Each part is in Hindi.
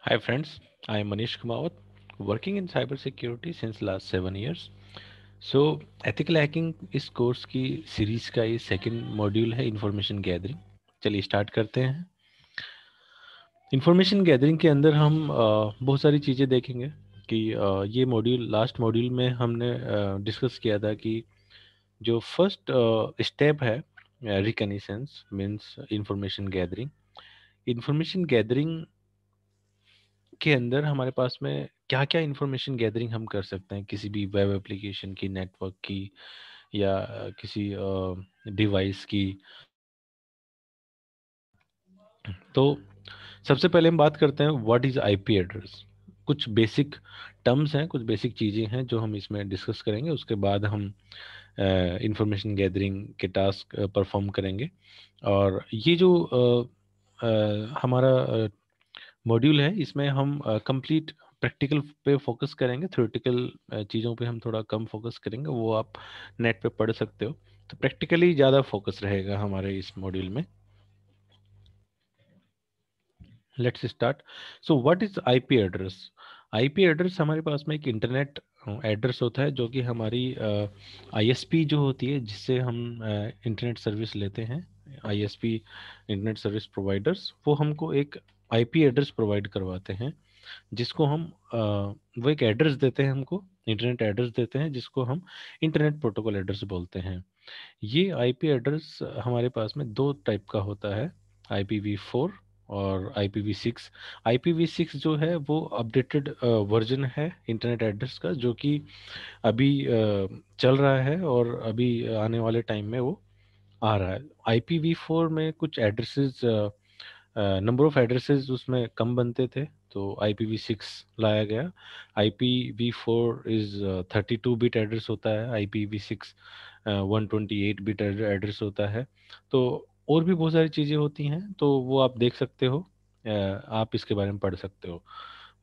Hi friends, I am Manish Kumawat, working in cybersecurity since last 7 years. So ethical hacking इस कोर्स की सीरीज का ये सेकंड मॉड्यूल है इंफॉर्मेशन गैदरिंग। चलिए स्टार्ट करते हैं। इंफॉर्मेशन गैदरिंग के अंदर हम बहुत सारी चीज़ें देखेंगे कि ये मॉड्यूल लास्ट मॉड्यूल में हमने डिस्कस किया था कि जो फर्स्ट स्टेप है reconnaissance means information gathering. Information gathering के अंदर हमारे पास में क्या क्या इंफॉर्मेशन गैदरिंग हम कर सकते हैं किसी भी वेब एप्लीकेशन की, नेटवर्क की या किसी डिवाइस की। तो सबसे पहले हम बात करते हैं व्हाट इज़ आईपी एड्रेस। कुछ बेसिक टर्म्स हैं, कुछ बेसिक चीज़ें हैं जो हम इसमें डिस्कस करेंगे। उसके बाद हम इंफॉर्मेशन गैदरिंग के टास्क परफॉर्म करेंगे। और ये जो हमारा मॉड्यूल है इसमें हम कंप्लीट प्रैक्टिकल पे फोकस करेंगे। थ्योरेटिकल चीज़ों पे हम थोड़ा कम फोकस करेंगे, वो आप नेट पे पढ़ सकते हो। तो प्रैक्टिकली ज़्यादा फोकस रहेगा हमारे इस मॉड्यूल में। Let's start. So what is IP address? IP address हमारे पास में एक इंटरनेट एड्रेस होता है जो कि हमारी आईएसपी जो होती है जिससे हम इंटरनेट सर्विस लेते हैं। आईएसपी इंटरनेट सर्विस प्रोवाइडर्स वो हमको एक आईपी एड्रेस प्रोवाइड करवाते हैं जिसको हम वो एक एड्रेस देते हैं हमको, इंटरनेट एड्रेस देते हैं जिसको हम इंटरनेट प्रोटोकॉल एड्रेस बोलते हैं। ये आईपी एड्रेस हमारे पास में दो टाइप का होता है, IPv4 और IPv6। IPv6 जो है वो अपडेटेड वर्जन है इंटरनेट एड्रेस का जो कि अभी चल रहा है और अभी आने वाले टाइम में वो आ रहा है। IPv4 में कुछ एड्रेसेस, नंबर ऑफ एड्रेसेस उसमें कम बनते थे, तो IPv6 लाया गया। IPv4 इज 32 बिट एड्रेस होता है, IPv6 128 बिट एड्रेस होता है। तो और भी बहुत सारी चीज़ें होती हैं, तो वो आप देख सकते हो, आप इसके बारे में पढ़ सकते हो।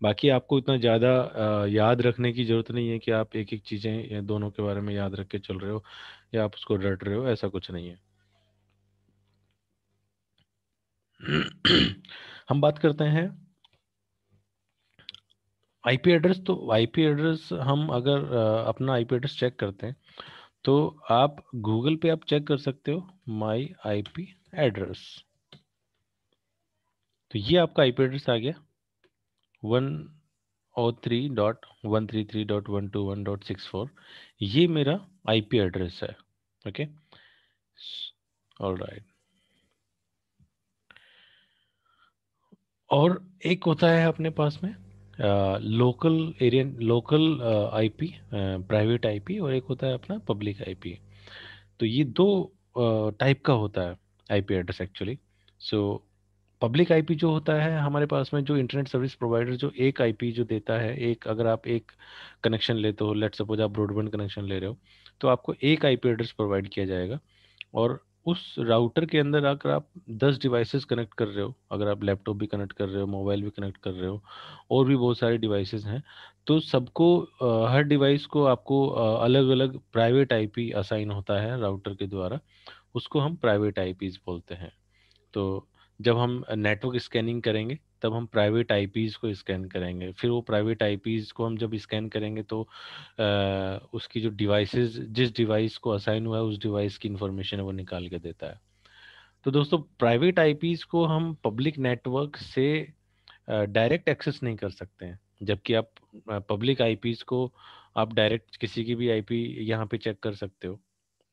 बाकी आपको इतना ज़्यादा याद रखने की ज़रूरत नहीं है कि आप एक एक चीज़ें दोनों के बारे में याद रख के चल रहे हो या आप उसको रट रहे हो, ऐसा कुछ नहीं है। हम बात करते हैं आईपी एड्रेस। तो आईपी एड्रेस हम अगर अपना आईपी एड्रेस चेक करते हैं तो आप गूगल पे आप चेक कर सकते हो माई आईपी एड्रेस। तो ये आपका आईपी एड्रेस आ गया 103.133.121.64। ये मेरा आईपी एड्रेस है। Okay, all right. और एक होता है अपने पास में local area, local IP, private IP, और एक होता है अपना पब्लिक आईपी। तो ये दो टाइप का होता है IP address actually. So public IP जो होता है हमारे पास में, जो इंटरनेट सर्विस प्रोवाइडर जो एक आईपी जो देता है, एक अगर आप एक कनेक्शन लेते हो, लेट सपोज आप ब्रॉडबैंड कनेक्शन ले रहे हो, तो आपको एक आईपी एड्रेस प्रोवाइड किया जाएगा। और उस राउटर के अंदर अगर आप 10 डिवाइसेस कनेक्ट कर रहे हो, अगर आप लैपटॉप भी कनेक्ट कर रहे हो, मोबाइल भी कनेक्ट कर रहे हो, और भी बहुत सारे डिवाइसेस हैं, तो सबको हर डिवाइस को आपको अलग अलग प्राइवेट आईपी असाइन होता है राउटर के द्वारा। उसको हम प्राइवेट आईपीज बोलते हैं। तो जब हम नेटवर्क स्कैनिंग करेंगे तब हम प्राइवेट आईपीज को स्कैन करेंगे, फिर वो प्राइवेट आईपीज को हम जब स्कैन करेंगे तो उसकी जो डिवाइसेस, जिस डिवाइस को असाइन हुआ है उस डिवाइस की इंफॉर्मेशन है वो निकाल के देता है। तो दोस्तों, प्राइवेट आईपीज को हम पब्लिक नेटवर्क से डायरेक्ट एक्सेस नहीं कर सकते हैं, जबकि आप पब्लिक आईपीज को आप डायरेक्ट किसी की भी आईपी यहाँ पे चेक कर सकते हो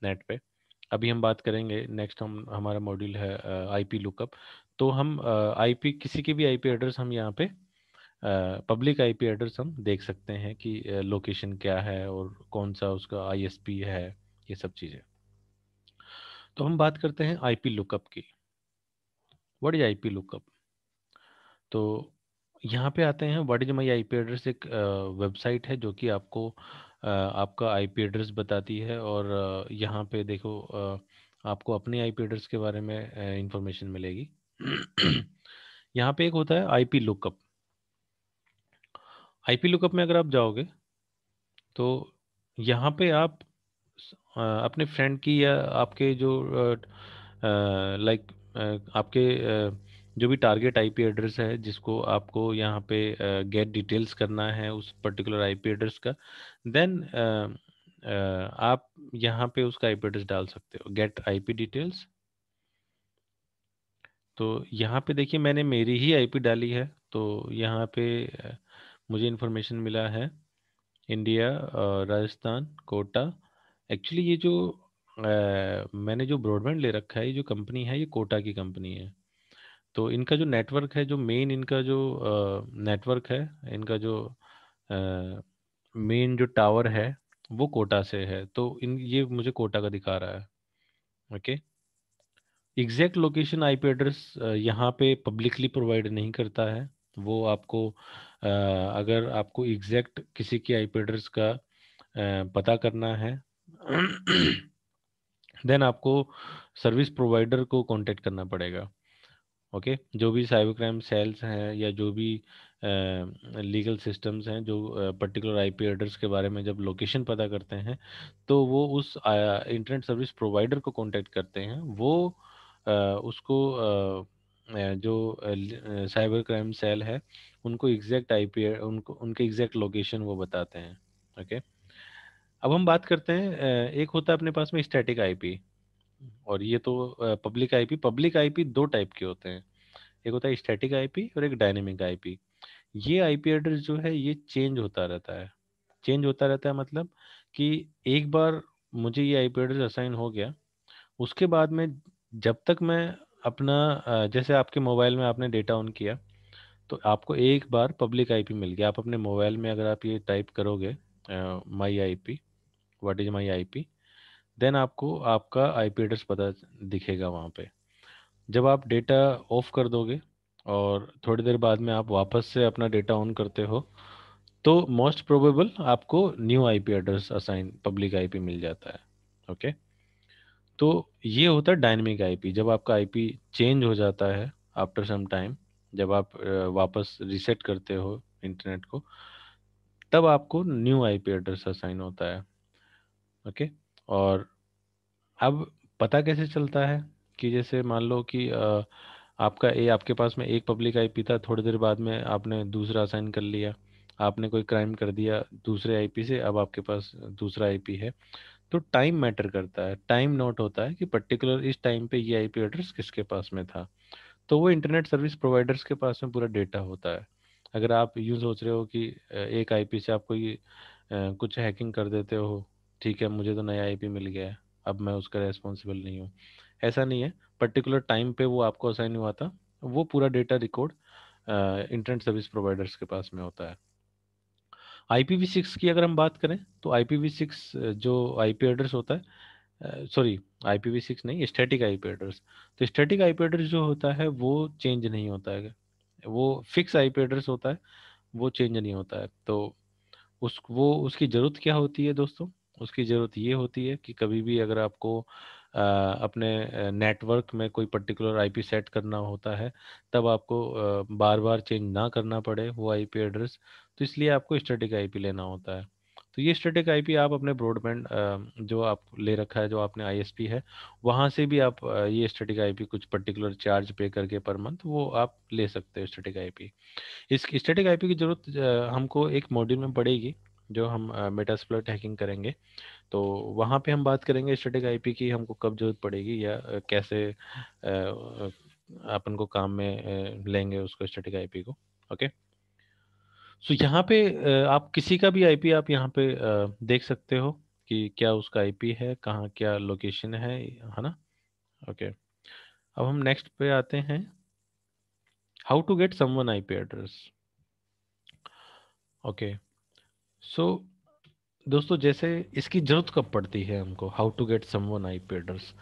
नेट पे। अभी हम बात करेंगे, नेक्स्ट हम हमारा मॉड्यूल है आईपी लुकअप। तो हम आईपी, किसी की भी आईपी एड्रेस हम यहाँ पे पब्लिक आईपी एड्रेस हम देख सकते हैं कि लोकेशन क्या है और कौन सा उसका आईएसपी है, ये सब चीज़ें। तो हम बात करते हैं आईपी लुकअप की। What is IP lookup? तो यहाँ पे आते हैं, what is my IP address एक वेबसाइट है जो कि आपको आपका आईपी एड्रेस बताती है। और यहाँ पे देखो, आपको अपने आईपी एड्रेस के बारे में इंफॉर्मेशन मिलेगी। यहाँ पे एक होता है आईपी लुकअप। आईपी लुकअप में अगर आप जाओगे तो यहाँ पे आप अपने फ्रेंड की या आपके जो लाइक आपके जो भी टारगेट आईपी एड्रेस है जिसको आपको यहाँ पे गेट डिटेल्स करना है उस पर्टिकुलर आईपी एड्रेस का, देन आप यहाँ पे उसका आईपी एड्रेस डाल सकते हो, गेट आईपी डिटेल्स। तो यहाँ पे देखिए मैंने मेरी ही आईपी डाली है, तो यहाँ पे मुझे इन्फॉर्मेशन मिला है इंडिया, राजस्थान, कोटा। एक्चुअली ये जो मैंने जो ब्रॉडबैंड ले रखा है, ये जो कंपनी है ये कोटा की कंपनी है। तो इनका जो नेटवर्क है, जो मेन इनका जो नेटवर्क है, इनका जो मेन जो टावर है वो कोटा से है, तो इन ये मुझे कोटा का दिखा रहा है। Okay. Exact location IP address यहाँ पे पब्लिकली प्रोवाइड नहीं करता है। वो आपको अगर आपको एग्जैक्ट किसी की आईपी एड्रेस का पता करना है देन आपको सर्विस प्रोवाइडर को कांटेक्ट करना पड़ेगा। ओके। जो भी साइबर क्राइम सेल्स हैं या जो भी लीगल सिस्टम्स हैं जो पर्टिकुलर आईपी एड्रेस के बारे में जब लोकेशन पता करते हैं, तो वो उस इंटरनेट सर्विस प्रोवाइडर को कांटेक्ट करते हैं। वो उसको जो साइबर क्राइम सेल है उनको एग्जैक्ट आईपी, उनको उनके एग्जैक्ट लोकेशन वो बताते हैं। ओके। अब हम बात करते हैं एक होता है अपने पास में स्टैटिक आईपी, और ये तो पब्लिक आईपी। पब्लिक आईपी दो टाइप के होते हैं, एक होता है स्टैटिक आईपी और एक डायनेमिक आईपी। ये आईपी एड्रेस जो है ये चेंज होता रहता है। चेंज होता रहता है मतलब कि एक बार मुझे ये आईपी एड्रेस असाइन हो गया, उसके बाद में जब तक मैं अपना जैसे आपके मोबाइल में आपने डेटा ऑन किया, तो आपको एक बार पब्लिक आईपी मिल गया। आप अपने मोबाइल में अगर आप ये टाइप करोगे my IP, what is my IP, then आपको आपका आईपी एड्रेस पता दिखेगा वहाँ पे। जब आप डेटा ऑफ कर दोगे और थोड़ी देर बाद में आप वापस से अपना डेटा ऑन करते हो, तो मोस्ट प्रोबेबल आपको new IP address assign public IP मिल जाता है। ओके। तो ये होता है डायनेमिक आईपी, जब आपका आईपी चेंज हो जाता है आफ्टर सम टाइम, जब आप वापस रीसेट करते हो इंटरनेट को, तब आपको न्यू आईपी एड्रेस असाइन होता है। ओके। और अब पता कैसे चलता है कि जैसे मान लो कि आपके पास में एक पब्लिक आईपी था, थोड़ी देर बाद में आपने दूसरा असाइन कर लिया, आपने कोई क्राइम कर दिया दूसरे आईपी से, अब आपके पास दूसरा आईपी है। तो टाइम मैटर करता है, टाइम नोट होता है कि पर्टिकुलर इस टाइम पे ये आईपी एड्रेस किसके पास में था। तो वो इंटरनेट सर्विस प्रोवाइडर्स के पास में पूरा डेटा होता है। अगर आप यूँ सोच रहे हो कि एक आईपी से आप कोई कुछ हैकिंग कर देते हो, ठीक है मुझे तो नया आईपी मिल गया है, अब मैं उसका रेस्पॉन्सिबल नहीं हूँ, ऐसा नहीं है। पर्टिकुलर टाइम पे वो आपको असाइन हुआ था, वो पूरा data record internet service providers के पास में होता है। IPv6 की अगर हम बात करें, तो IPv6 जो आईपी एड्रेस होता है, सॉरी IPv6 नहीं, स्टैटिक आईपी एड्रेस। तो स्टैटिक आईपी एड्रेस जो होता है वो चेंज नहीं होता है, वो फिक्स आईपी एड्रेस होता है, वो चेंज नहीं होता है। तो उसकी ज़रूरत क्या होती है दोस्तों? उसकी ज़रूरत ये होती है कि कभी भी अगर आपको अपने नेटवर्क में कोई पर्टिकुलर आईपी सेट करना होता है, तब आपको बार बार चेंज ना करना पड़े वो आईपी एड्रेस, तो इसलिए आपको स्टैटिक आईपी लेना होता है। तो ये स्टैटिक आईपी आप अपने ब्रॉडबैंड जो आप ले रखा है, जो आपने आईएसपी है, वहाँ से भी आप ये स्टैटिक आईपी कुछ पर्टिकुलर चार्ज पे करके पर मंथ वो आप ले सकते हो स्टैटिक आईपी। इस स्टैटिक आईपी की जरूरत हमको एक मॉड्यूल में पड़ेगी, जो हम मेटास्प्लॉइट हैकिंग करेंगे। तो वहाँ पे हम बात करेंगे स्टैटिक आईपी की हमको कब जरूरत पड़ेगी, या कैसे अपन को काम में लेंगे उसको स्टैटिक आईपी को। ओके। सो यहाँ पे आप किसी का भी आईपी आप यहाँ पे देख सकते हो कि क्या उसका आईपी है, कहाँ क्या लोकेशन है ना। ओके। अब हम नेक्स्ट पे आते हैं, how to get someone IP address. Okay. So दोस्तों, जैसे इसकी जरूरत कब पड़ती है हमको, how to get someone IP address.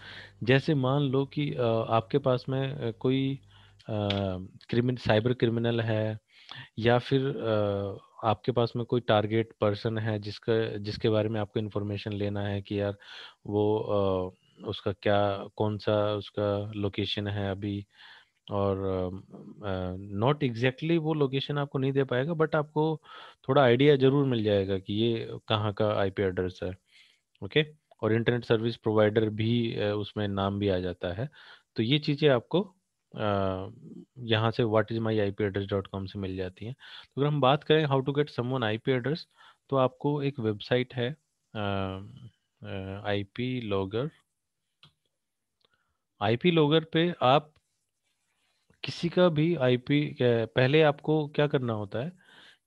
जैसे मान लो कि आपके पास में कोई साइबर क्रिमिनल है, या फिर आपके पास में कोई टारगेट पर्सन है जिसके बारे में आपको इन्फॉर्मेशन लेना है कि यार वो उसका क्या, कौन सा उसका लोकेशन है अभी, और नॉट एग्जैक्टली वो लोकेशन आपको नहीं दे पाएगा, बट आपको थोड़ा आइडिया जरूर मिल जाएगा कि ये कहाँ का आईपी एड्रेस है। ओके। और इंटरनेट सर्विस प्रोवाइडर भी उसमें नाम भी आ जाता है। तो ये चीज़ें आपको यहाँ से what is my I P address dot com से मिल जाती हैं। तो अगर हम बात करें how to get someone I P address, तो आपको एक वेबसाइट है I P logger. I P logger पे आप किसी का भी आईपी, पहले आपको क्या करना होता है,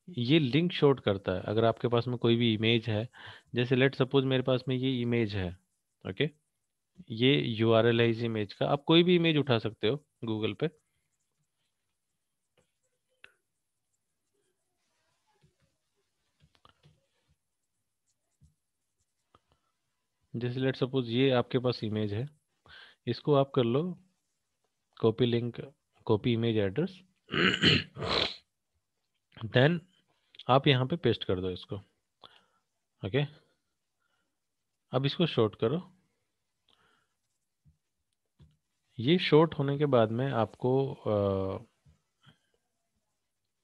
ये लिंक शॉर्ट करता है। अगर आपके पास में कोई भी इमेज है, जैसे लेट सपोज मेरे पास में ये इमेज है, ओके, ये यूआरएल है इस इमेज का। आप कोई भी इमेज उठा सकते हो गूगल पे। जैसे लेट सपोज ये आपके पास इमेज है, इसको आप कर लो copy link, copy image address, then आप यहाँ पे पेस्ट कर दो इसको। ओके, अब इसको शॉर्ट करो। ये शॉर्ट होने के बाद में आपको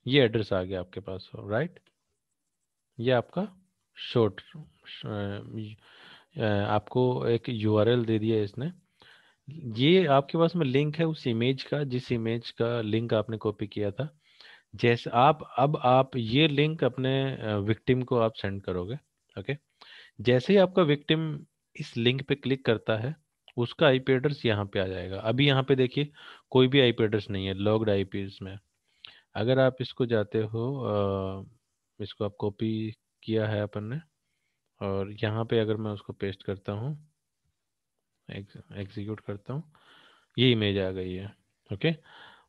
ये एड्रेस आ गया आपके पास, राइट। ये आपका शॉर्ट, आपको एक यूआरएल दे दिया इसने। ये आपके पास में लिंक है उस इमेज का, जिस इमेज का लिंक आपने कॉपी किया था। जैसे आप ये लिंक अपने विक्टिम को आप सेंड करोगे। ओके, जैसे ही आपका विक्टिम इस लिंक पे क्लिक करता है, उसका आईपी एड्रेस यहाँ पे आ जाएगा। अभी यहाँ पे देखिए कोई भी आईपी एड्रेस नहीं है, लॉग्ड आईपी में। अगर आप इसको जाते हो, इसको आप कॉपी किया है अपन ने, और यहाँ पे अगर मैं उसको पेस्ट करता हूँ, एग्जीक्यूट करता हूँ, ये इमेज आ गई है। ओके,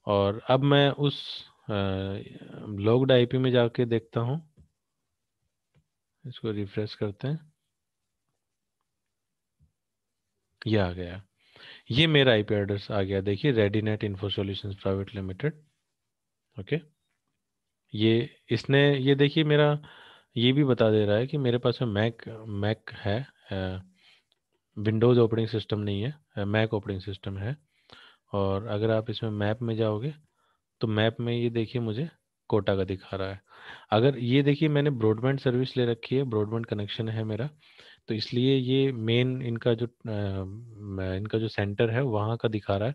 और अब मैं उस लॉग्ड आईपी में जाके देखता हूँ, इसको रिफ्रेश करते हैं, ये आ गया। ये मेरा आईपी एड्रेस आ गया, देखिए Readynet info solutions private limited. Okay, ये इसने, ये देखिए मेरा ये भी बता दे रहा है कि मेरे पास में मैक मैक है, विंडोज़ ऑपरेटिंग सिस्टम नहीं है, मैक ऑपरेटिंग सिस्टम है। और अगर आप इसमें मैप में जाओगे, तो मैप में ये देखिए मुझे कोटा का दिखा रहा है। अगर ये देखिए मैंने ब्रॉडबैंड सर्विस ले रखी है, ब्रॉडबैंड कनेक्शन है मेरा, तो इसलिए ये मेन इनका जो सेंटर है वहाँ का दिखा रहा है।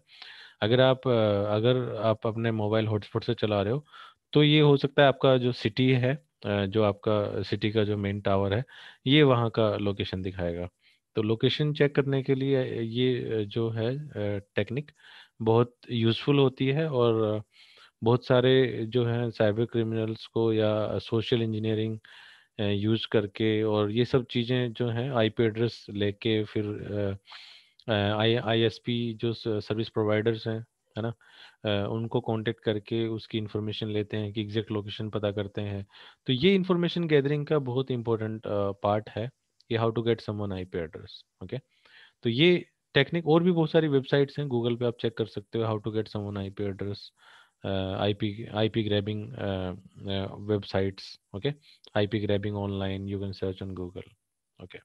अगर आप अपने मोबाइल हॉटस्पॉट से चला रहे हो, तो ये हो सकता है आपका जो सिटी है, जो आपका सिटी का जो मेन टावर है, ये वहाँ का लोकेशन दिखाएगा। तो लोकेशन चेक करने के लिए ये जो है टेक्निक बहुत यूज़फुल होती है। और बहुत सारे जो हैं साइबर क्रिमिनल्स को या सोशल इंजीनियरिंग यूज़ करके, और ये सब चीज़ें जो हैं आईपी एड्रेस लेके, फिर आईएसपी जो सर्विस प्रोवाइडर्स हैं, है ना, उनको कांटेक्ट करके उसकी इंफॉर्मेशन लेते हैं कि एग्जैक्ट लोकेशन पता करते हैं। तो ये इंफॉर्मेशन गैदरिंग का बहुत इंपॉर्टेंट पार्ट है, ये how to get someone IP address. Okay, तो ये टेक्निक, और भी बहुत सारी वेबसाइट्स हैं गूगल पे, आप चेक कर सकते हो how to get someone IP address, IP grabbing websites. Okay, IP grabbing online, you can search on Google. Okay,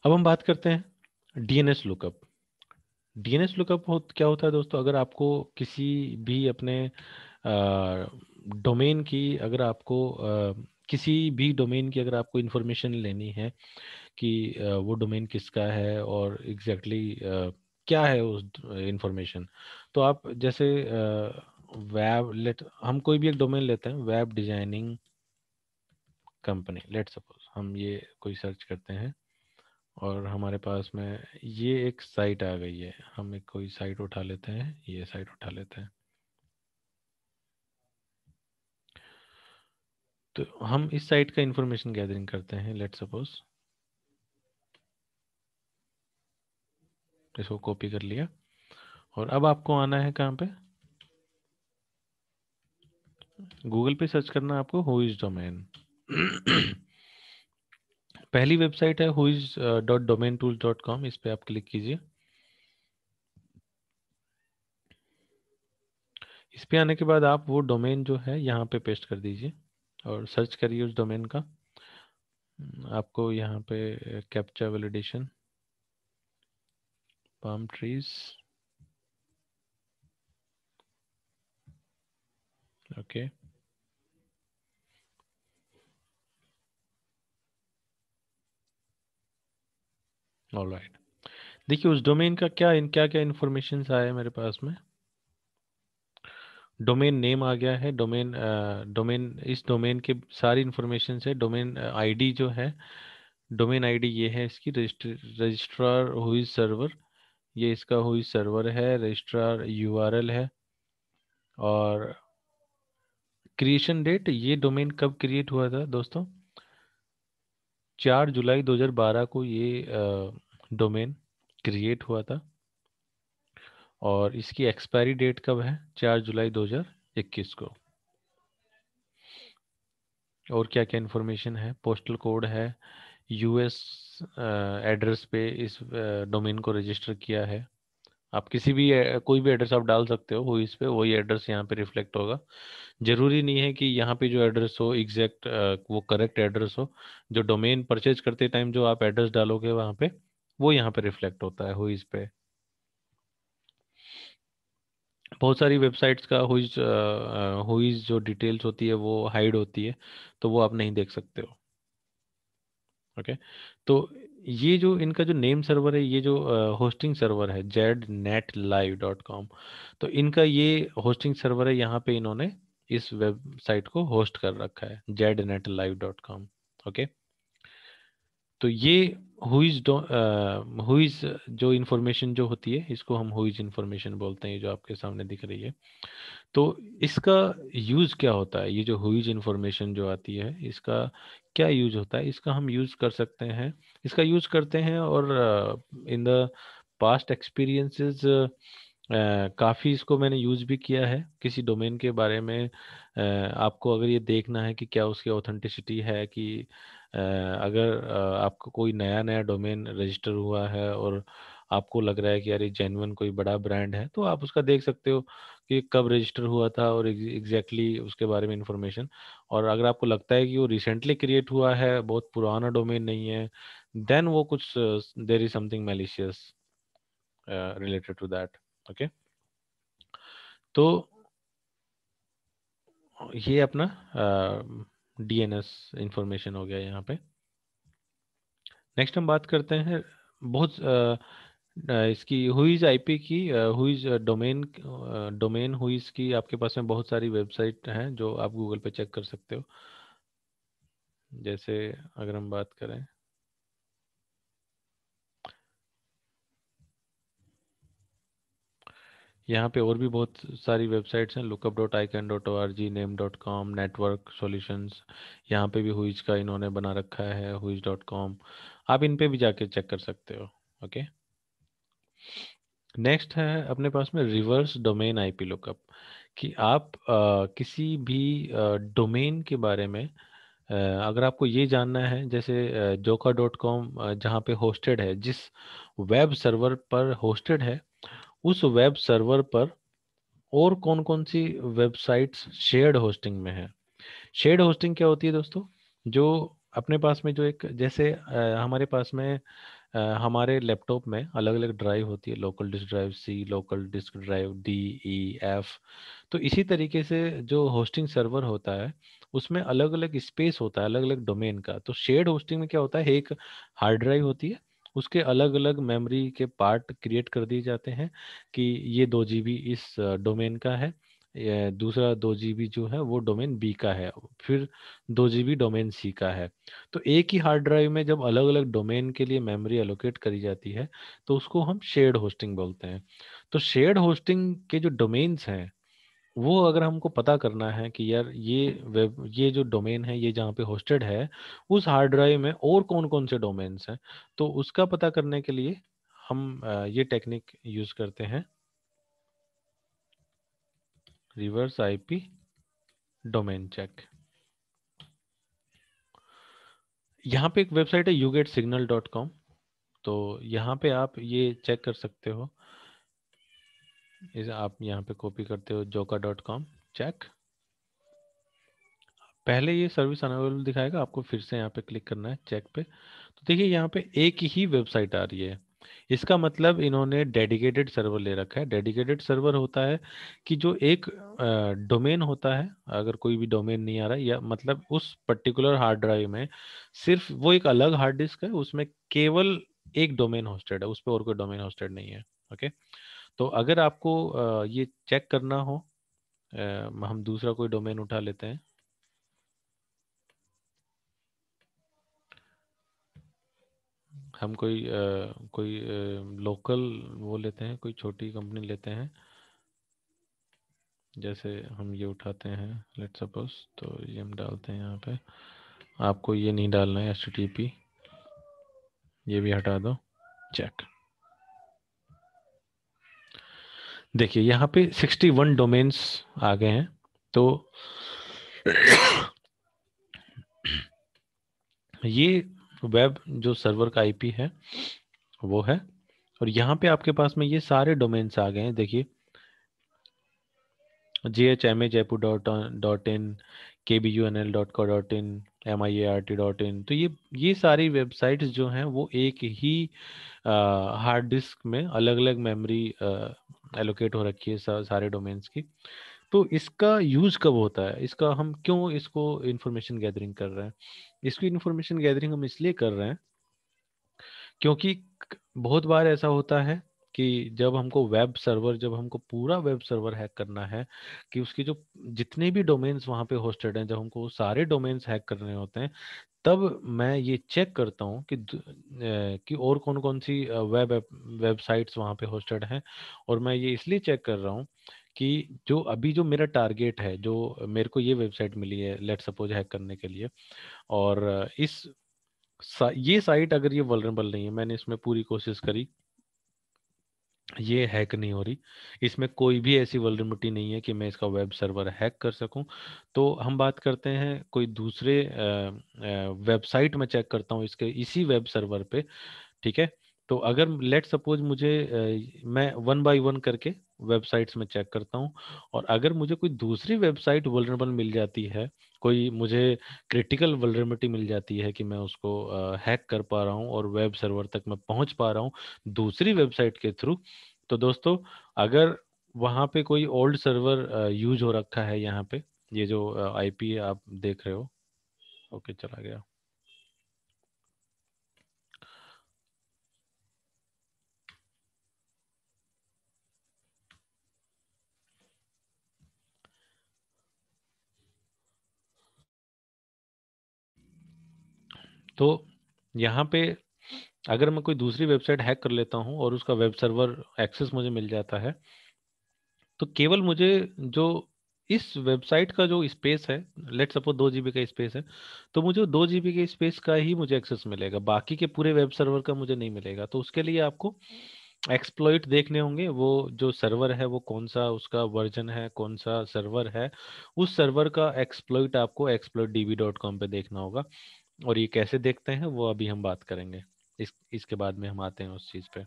अब हम बात करते हैं डीएनएस लुकअप। डीएनएस लुकअप क्या होता है दोस्तों, अगर आपको किसी भी अपने डोमेन की, अगर आपको किसी भी डोमेन की अगर आपको इंफॉर्मेशन लेनी है कि वो डोमेन किसका है और एग्जैक्टली क्या है उस इंफॉर्मेशन, तो आप जैसे वेब लेट हम कोई भी एक डोमेन लेते हैं, web designing company, let suppose हम ये कोई सर्च करते हैं, और हमारे पास में ये एक साइट आ गई है। हम एक कोई साइट उठा लेते हैं, ये साइट उठा लेते हैं। तो हम इस साइट का इंफॉर्मेशन गैदरिंग करते हैं, लेट सपोज इसको कॉपी कर लिया, और अब आपको आना है कहाँ पे, गूगल पे सर्च करना है आपको हु इज डोमेन। पहली वेबसाइट है whois.domaintools.com, इस पे आप क्लिक कीजिए। इस पे आने के बाद आप वो डोमेन जो है यहाँ पे पेस्ट कर दीजिए, और सर्च करिए उस डोमेन का। आपको यहाँ पे captcha validation palm trees, okay, alright, देखिए उस डोमेन का क्या क्या इन्फॉर्मेशन आया है मेरे पास में। डोमेन नेम आ गया है, डोमेन इस डोमेन के सारी इन्फॉर्मेशन है। डोमेन आईडी जो है, डोमेन आईडी ये है इसकी, रजिस्ट्रार हुई सर्वर, ये इसका हुई सर्वर है, रजिस्ट्रार यूआरएल है, और क्रिएशन डेट, ये डोमेन कब क्रिएट हुआ था दोस्तों, 4 जुलाई 2012 को ये डोमेन क्रिएट हुआ था। और इसकी एक्सपायरी डेट कब है, 4 जुलाई 2021 को। और क्या क्या इन्फॉर्मेशन है, पोस्टल कोड है, यूएस एड्रेस पे इस डोमेन को रजिस्टर किया है। आप किसी भी कोई भी एड्रेस आप डाल सकते हो, वो इस पे वही एड्रेस यहाँ पे रिफ्लेक्ट होगा। जरूरी नहीं है कि यहाँ पे जो एड्रेस हो एग्जैक्ट वो करेक्ट एड्रेस हो। जो डोमेन परचेज करते टाइम जो आप एड्रेस डालोगे वहाँ पे, वो यहाँ पे रिफ्लेक्ट होता है हुईज पे। बहुत सारी वेबसाइट्स का हुईज जो डिटेल्स होती है वो हाइड होती है, तो वो आप नहीं देख सकते हो। ओके, तो ये जो इनका जो नेम सर्वर है, ये जो होस्टिंग सर्वर है jednetlive.com, तो इनका ये होस्टिंग सर्वर है, यहाँ पे इन्होंने इस वेबसाइट को होस्ट कर रखा है jednetlive.com। ओके, तो ये हुईज हुईज जो इंफॉर्मेशन जो होती है, इसको हम हुईज इंफॉर्मेशन बोलते हैं, ये जो आपके सामने दिख रही है। तो इसका यूज़ क्या होता है, ये जो हुईज इंफॉर्मेशन जो आती है, इसका क्या यूज़ होता है, इसका हम यूज़ कर सकते हैं, इसका यूज़ करते हैं। और इन द पास्ट एक्सपीरियंसेस काफ़ी इसको मैंने यूज़ भी किया है किसी डोमेन के बारे में। आपको अगर ये देखना है कि क्या उसकी ऑथेंटिसिटी है, कि अगर आपको कोई नया नया डोमेन रजिस्टर हुआ है और आपको लग रहा है कि यार ये जेन्युइन कोई बड़ा ब्रांड है, तो आप उसका देख सकते हो कि कब रजिस्टर हुआ था और एग्जैक्टली उसके बारे में इंफॉर्मेशन। और अगर आपको लगता है कि वो रिसेंटली क्रिएट हुआ है, बहुत पुराना डोमेन नहीं है, देन वो कुछ there is something malicious related to that. Okay, तो ये अपना डीएनएस इंफॉर्मेशन हो गया यहाँ पे। नेक्स्ट हम बात करते हैं बहुत इसकी हुईज आईपी की, हुईज डोमेन, डोमेन हुईज की आपके पास में बहुत सारी वेबसाइट हैं जो आप गूगल पे चेक कर सकते हो। जैसे अगर हम बात करें, यहाँ पे और भी बहुत सारी वेबसाइट्स हैं, lookup.icon.org, name.com, नेटवर्क सॉल्यूशंस, यहाँ पे भी हुईज का इन्होंने बना रखा है, huiz.com, आप इन पे भी जाके चेक कर सकते हो। ओके, नेक्स्ट है अपने पास में रिवर्स डोमेन आईपी लुकअप, कि आप किसी भी डोमेन के बारे में अगर आपको ये जानना है, जैसे जोका.com जहाँ पे होस्टेड है, जिस वेब सर्वर पर होस्टेड है, उस वेब सर्वर पर और कौन कौन सी वेबसाइट्स शेयर्ड होस्टिंग में है। शेयर्ड होस्टिंग क्या होती है दोस्तों, जो अपने पास में जो एक जैसे हमारे पास में हमारे लैपटॉप में अलग अलग ड्राइव होती है, local disk drive C, local disk drive D, E, F. तो इसी तरीके से जो होस्टिंग सर्वर होता है, उसमें अलग अलग स्पेस होता है अलग अलग डोमेन का। तो शेयर्ड होस्टिंग में क्या होता है, एक हार्ड ड्राइव होती है, उसके अलग अलग मेमोरी के पार्ट क्रिएट कर दिए जाते हैं, कि ये 2 GB इस डोमेन का है, ये दूसरा 2 GB जो है वो डोमेन बी का है, फिर 2 GB डोमेन सी का है। तो एक ही हार्ड ड्राइव में जब अलग अलग डोमेन के लिए मेमोरी एलोकेट करी जाती है, तो उसको हम शेयर्ड होस्टिंग बोलते हैं। तो शेयर्ड होस्टिंग के जो डोमेन्स हैं, वो अगर हमको पता करना है कि यार ये जो डोमेन है, ये जहाँ पे होस्टेड है, उस हार्ड ड्राइव में और कौन कौन से डोमेन्स हैं, तो उसका पता करने के लिए हम ये टेक्निक यूज करते हैं, रिवर्स आईपी डोमेन चेक। यहाँ पे एक वेबसाइट है YouGetSignal.com, तो यहाँ पे आप ये चेक कर सकते हो। इस आप यहाँ पे कॉपी करते हो जोका.com चेक, पहले ये सर्विस अनअवेलेबल दिखाएगा, आपको फिर से यहाँ पे क्लिक करना है चेक पे। तो देखिए यहाँ पे एक ही वेबसाइट आ रही है, इसका मतलब इन्होंने डेडिकेटेड सर्वर ले रखा है। डेडिकेटेड सर्वर होता है कि जो एक डोमेन होता है, अगर कोई भी डोमेन नहीं आ रहा है, या मतलब उस पर्टिकुलर हार्ड ड्राइव में सिर्फ वो एक अलग हार्ड डिस्क है, उसमें केवल एक डोमेन होस्टेड है, उस पर और कोई डोमेन होस्टेड नहीं है। ओके। तो अगर आपको ये चेक करना हो, हम दूसरा कोई डोमेन उठा लेते हैं। हम कोई लोकल वो लेते हैं, कोई छोटी कंपनी लेते हैं। जैसे हम ये उठाते हैं लेट सपोज, तो ये हम डालते हैं यहाँ पे। आपको ये नहीं डालना है HTTP, ये भी हटा दो। चेक। देखिए यहाँ पे 61 डोमेन्स आ गए हैं। तो ये वेब जो सर्वर का IP है वो है। और यहाँ पे आपके पास में ये सारे डोमेन्स आ गए हैं। देखिए GHMA Jaipur .in, KBUNL.co.in, MIART.in। तो ये सारी वेबसाइट्स जो हैं वो एक ही हार्ड डिस्क में अलग अलग मेमोरी एलोकेट हो रखी है सारे डोमेन्स की। तो इसका यूज़ कब होता है, इसका हम क्यों इसको इंफॉर्मेशन गैदरिंग कर रहे हैं? इसकी इंफॉर्मेशन गैदरिंग हम इसलिए कर रहे हैं क्योंकि बहुत बार ऐसा होता है कि जब हमको पूरा वेब सर्वर हैक करना है, कि उसकी जो जितने भी डोमेन्स वहाँ पे होस्टेड हैं, जब हमको वो सारे डोमेन्स हैक करने होते हैं, तब मैं ये चेक करता हूँ कि और कौन कौन सी वेबसाइट्स वहाँ पे होस्टेड हैं। और मैं ये इसलिए चेक कर रहा हूँ कि जो मेरा टारगेट है, जो मेरे को ये वेबसाइट मिली है लेट सपोज हैक करने के लिए, और ये साइट अगर ये वल्नरेबल नहीं है, मैंने इसमें पूरी कोशिश करी, ये हैक नहीं हो रही, इसमें कोई भी ऐसी वल्नरेबिलिटी नहीं है कि मैं इसका वेब सर्वर हैक कर सकूं, तो हम बात करते हैं कोई दूसरे वेबसाइट में चेक करता हूं इसके इसी वेब सर्वर पे। ठीक है। तो अगर लेट सपोज मैं वन बाय वन करके वेबसाइट्स में चेक करता हूँ, और अगर मुझे कोई दूसरी वेबसाइट वल्नरेबल मिल जाती है, कोई मुझे क्रिटिकल वल्नरेबिलिटी मिल जाती है कि मैं उसको हैक कर पा रहा हूँ और वेब सर्वर तक मैं पहुँच पा रहा हूँ दूसरी वेबसाइट के थ्रू, तो दोस्तों, अगर वहाँ पे कोई ओल्ड सर्वर यूज हो रखा है, यहाँ पे ये जो IP आप देख रहे हो, ओके चला गया। तो यहाँ पे अगर मैं कोई दूसरी वेबसाइट हैक कर लेता हूँ और उसका वेब सर्वर एक्सेस मुझे मिल जाता है, तो केवल मुझे जो इस वेबसाइट का जो स्पेस है, लेट सपोज 2 GB का स्पेस है, तो मुझे 2 GB के स्पेस का ही मुझे एक्सेस मिलेगा, बाकी के पूरे वेब सर्वर का मुझे नहीं मिलेगा। तो उसके लिए आपको एक्सप्लॉइट देखने होंगे, वो जो सर्वर है वो कौन सा उसका वर्जन है, कौन सा सर्वर है, उस सर्वर का एक्सप्लॉइट आपको exploitdb.com पे देखना होगा। और ये कैसे देखते हैं वो अभी हम बात करेंगे, इसके बाद में हम आते हैं उस चीज़ पे।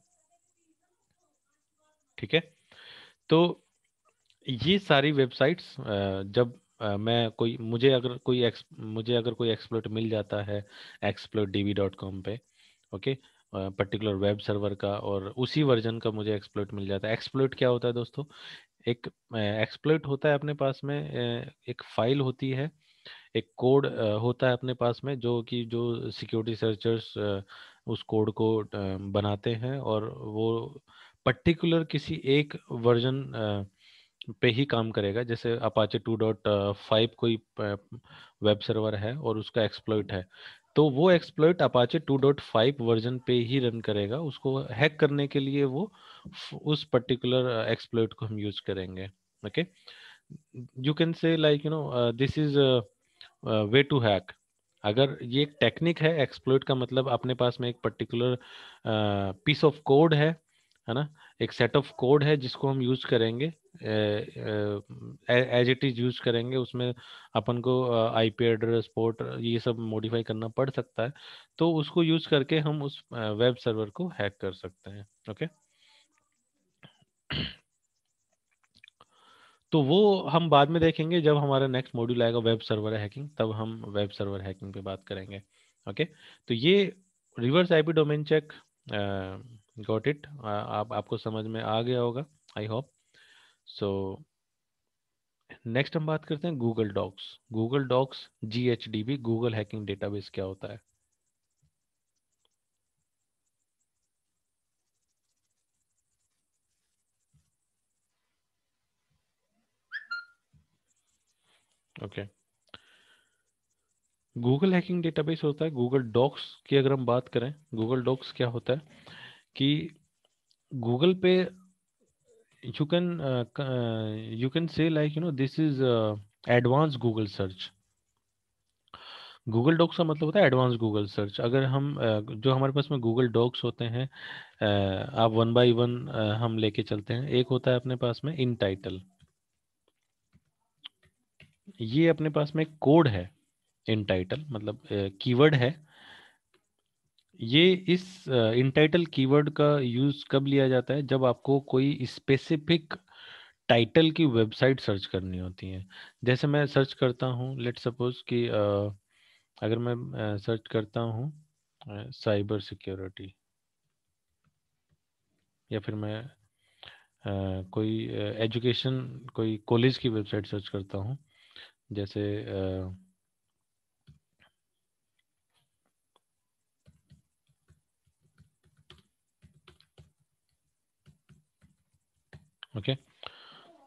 ठीक है। तो ये सारी वेबसाइट्स जब मैं कोई मुझे अगर कोई एक्सप्लोइट मिल जाता है exploitdb.com पे, ओके, पर्टिकुलर वेब सर्वर का, और उसी वर्जन का मुझे एक्सप्लोइट मिल जाता है। एक्सप्लोइट क्या होता है दोस्तों? एक एक्सप्लोइट होता है अपने पास में, एक फाइल होती है, एक कोड होता है अपने पास में, जो सिक्योरिटी सर्चर्स उस कोड को बनाते हैं, और वो पर्टिकुलर किसी एक वर्जन पे ही काम करेगा। जैसे अपाचे 2.5 कोई वेब सर्वर है और उसका एक्सप्लॉइट है, तो वो एक्सप्लॉइट अपाचे 2.5 वर्जन पे ही रन करेगा। उसको हैक करने के लिए वो उस पर्टिकुलर एक्सप्लॉइट को हम यूज करेंगे। Okay. You can say like this is way to hack. अगर ये एक टेक्निक है, एक्सप्लॉइट का मतलब अपने पास में एक पर्टिकुलर पीस ऑफ कोड है ना, एक सेट ऑफ कोड है जिसको हम यूज करेंगे, एज इट इज यूज करेंगे, उसमें अपन को IP एड्रेस, पोर्ट, ये सब मॉडिफाई करना पड़ सकता है, तो उसको यूज करके हम उस वेब सर्वर को हैक कर सकते हैं। ओके। तो वो हम बाद में देखेंगे, जब हमारा नेक्स्ट मॉड्यूल आएगा वेब सर्वर हैकिंग, तब हम वेब सर्वर हैकिंग पे बात करेंगे। ओके। तो ये reverse IP domain check, got it, आप आपको समझ में आ गया होगा, आई होप सो। नेक्स्ट हम बात करते हैं Google dorks. Google dorks GHDB, Google hacking database क्या होता है? ओके। गूगल हैकिंग डेटाबेस होता है गूगल डॉक्स की। अगर हम बात करें गूगल डॉक्स क्या होता है कि गूगल पे you can you can say like this is advance Google search. Google dorks का मतलब होता है एडवांस गूगल सर्च। अगर हम जो हमारे पास में गूगल डॉक्स होते हैं, आप वन बाय वन हम लेके चलते हैं। एक होता है अपने पास में इन टाइटल, ये अपने पास में कोड है। इन टाइटल मतलब कीवर्ड है। ये इस इन टाइटल कीवर्ड का यूज कब लिया जाता है, जब आपको कोई स्पेसिफिक टाइटल की वेबसाइट सर्च करनी होती है। जैसे मैं सर्च करता हूँ, लेट सपोज कि अगर मैं सर्च करता हूँ साइबर सिक्योरिटी, या फिर मैं कोई एजुकेशन, कोई कॉलेज की वेबसाइट सर्च करता हूँ, जैसे ओके।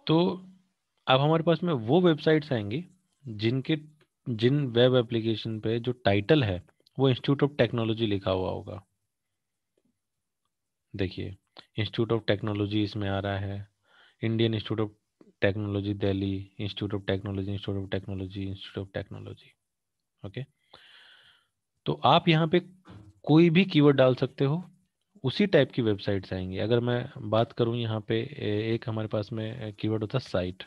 तो अब हमारे पास में वो वेबसाइट्स आएंगी जिनके जिन वेब एप्लीकेशन पे जो टाइटल है वो इंस्टीट्यूट ऑफ टेक्नोलॉजी लिखा हुआ होगा। देखिए, इंस्टीट्यूट ऑफ टेक्नोलॉजी इसमें आ रहा है, Indian institute of technology Delhi, institute of technology, institute of technology, institute of technology. Okay. तो आप यहाँ पे कोई भी कीवर्ड डाल सकते हो, उसी टाइप की वेबसाइट्स आएंगी। अगर मैं बात करूँ यहाँ पे एक हमारे पास में कीवर्ड होता है साइट।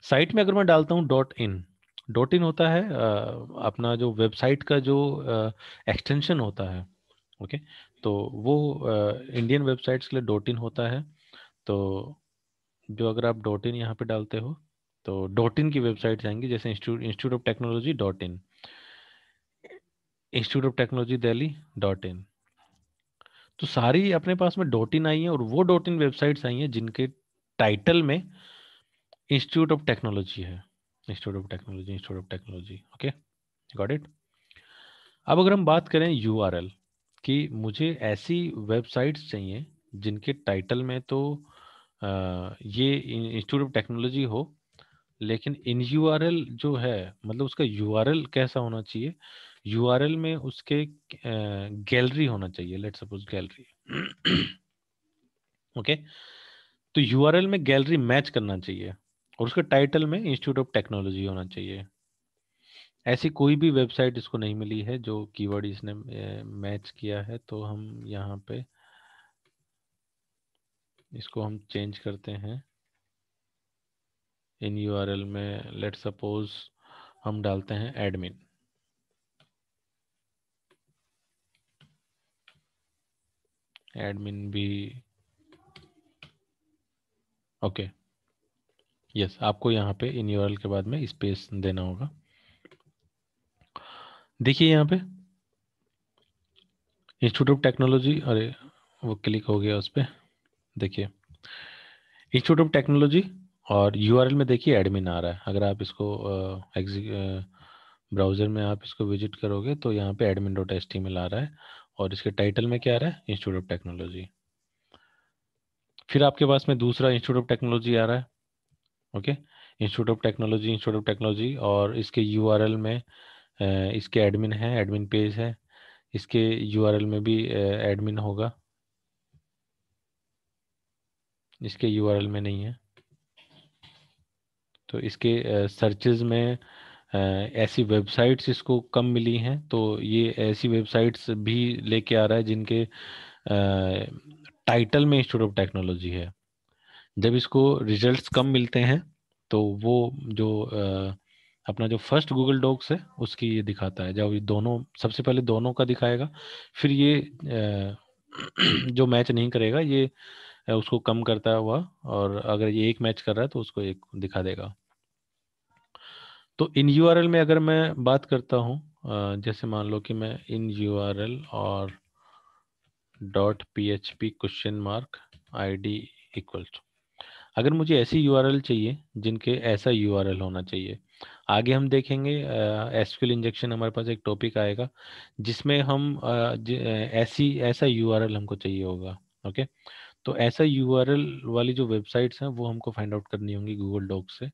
साइट में अगर मैं डालता हूँ डॉट इन होता है अपना जो वेबसाइट का जो एक्सटेंशन होता है। ओके। तो वो इंडियन वेबसाइट्स के लिए डॉट इन होता है। तो जो अगर आप डॉट इन यहाँ पे डालते हो तो डॉट इन की वेबसाइट आएंगी, जैसे institute of technology dot in, institute of technology Delhi dot in. तो सारी अपने पास में डॉट इन आई है, और वो डॉट इन वेबसाइट्स आई हैं जिनके टाइटल में इंस्टीट्यूट ऑफ टेक्नोलॉजी है। Institute of technology, institute of technology. Okay, got it. अब अगर हम बात करें यूआरएल कि मुझे ऐसी वेबसाइट्स चाहिए जिनके टाइटल में तो ये इंस्टीट्यूट ऑफ टेक्नोलॉजी हो, लेकिन इन यूआरएल जो है मतलब उसका यूआरएल कैसा होना चाहिए, यूआरएल में उसके गैलरी होना चाहिए, लेट सपोज गैलरी। ओके। तो यूआरएल में गैलरी मैच करना चाहिए, और उसके टाइटल में इंस्टीट्यूट ऑफ टेक्नोलॉजी होना चाहिए। ऐसी कोई भी वेबसाइट इसको नहीं मिली है जो कीवर्ड इसने मैच किया है। तो हम यहाँ पे इसको हम चेंज करते हैं। इन यूआरएल में लेट सपोज हम डालते हैं एडमिन। एडमिन भी ओके। यस, आपको यहाँ पे इन यूआरएल के बाद में स्पेस देना होगा। देखिए यहाँ पे इंस्टीट्यूट ऑफ टेक्नोलॉजी, अरे वो क्लिक हो गया उस पर। देखिए इंस्टीट्यूट ऑफ टेक्नोलॉजी, और यूआरएल में देखिए एडमिन आ रहा है। अगर आप इसको ब्राउज़र में आप इसको विजिट करोगे तो यहाँ पे admin dot H T M L आ रहा है, और इसके टाइटल में क्या आ रहा है, इंस्टीट्यूट ऑफ टेक्नोलॉजी। फिर आपके पास में दूसरा इंस्टीट्यूट ऑफ टेक्नोलॉजी आ रहा है। Okay, institute of technology, institute of technology, और इसके यूआरएल में इसके एडमिन है, एडमिन पेज है। इसके यूआरएल में भी एडमिन होगा, इसके यूआरएल में नहीं है। तो इसके सर्चेज में ऐसी वेबसाइट्स इसको कम मिली हैं, तो ये ऐसी वेबसाइट्स भी लेके आ रहा है जिनके टाइटल में इंस्टीट्यूट ऑफ टेक्नोलॉजी है। जब इसको रिजल्ट्स कम मिलते हैं तो वो जो अपना जो फर्स्ट गूगल डॉक्स है उसकी ये दिखाता है। जब ये दोनों, सबसे पहले दोनों का दिखाएगा, फिर ये जो मैच नहीं करेगा ये उसको कम करता हुआ, और अगर ये एक मैच कर रहा है तो उसको एक दिखा देगा। तो इन यूआरएल में अगर मैं बात करता हूँ, जैसे मान लो कि मैं इन यूआरएल और dot P H P question mark I D equal to, अगर मुझे ऐसी यूआरएल चाहिए जिनके ऐसा यूआरएल होना चाहिए। आगे हम देखेंगे एसक्यूएल इंजेक्शन, हमारे पास एक टॉपिक आएगा जिसमें हम ऐसा यूआरएल हमको चाहिए होगा। ओके। तो ऐसा यूआरएल वाली जो वेबसाइट्स हैं वो हमको फाइंड आउट करनी होंगी गूगल डॉक से।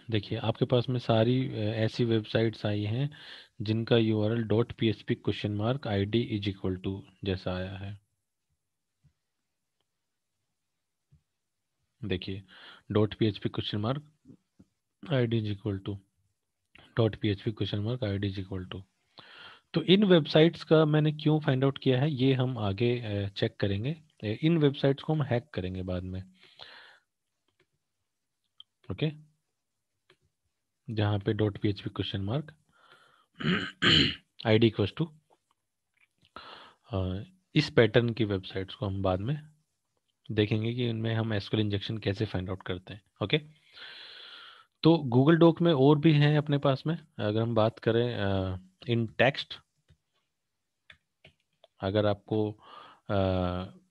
देखिए आपके पास में सारी ऐसी वेबसाइट्स आई हैं जिनका URL dot PHP question mark ID is equal to जैसा आया है। देखिए dot PHP question mark ID is equal to dot PHP question mark ID is equal to. तो इन वेबसाइट्स का मैंने क्यों फाइंड आउट किया है ये हम आगे चेक करेंगे। इन वेबसाइट्स को हम हैक करेंगे बाद में। ओके, जहाँ पे dot PHP question mark ID equal to इस पैटर्न की वेबसाइट्स को हम बाद में देखेंगे कि इनमें हम एसक्यूएल इंजेक्शन कैसे फाइंड आउट करते हैं। ओके, तो गूगल डॉक में और भी हैं अपने पास में। अगर हम बात करें इन टेक्स्ट, अगर आपको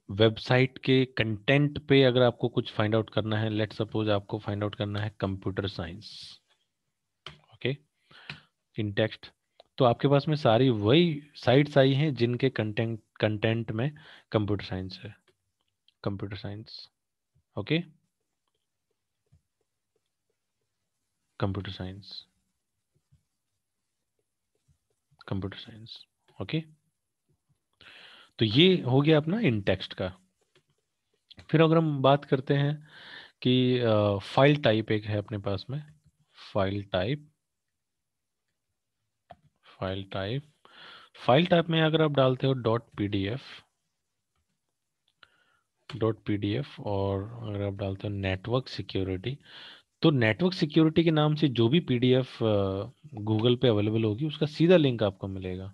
वेबसाइट के कंटेंट पे अगर आपको कुछ फाइंड आउट करना है, लेट सपोज आपको फाइंड आउट करना है कंप्यूटर साइंस, ओके, इन टेक्स्ट, तो आपके पास में सारी वही साइट्स आई हैं जिनके कंटेंट कंटेंट में कंप्यूटर साइंस है। Computer science, okay, computer science, computer science, okay. तो ये हो गया अपना इन टेक्स्ट का। फिर अगर हम बात करते हैं कि फाइल टाइप एक है अपने पास में, file type, file type, file type में अगर आप डालते हो डॉट पीडीएफ और अगर आप डालते हो नेटवर्क सिक्योरिटी, तो नेटवर्क सिक्योरिटी के नाम से जो भी पीडीएफ गूगल पे अवेलेबल होगी उसका सीधा लिंक आपको मिलेगा।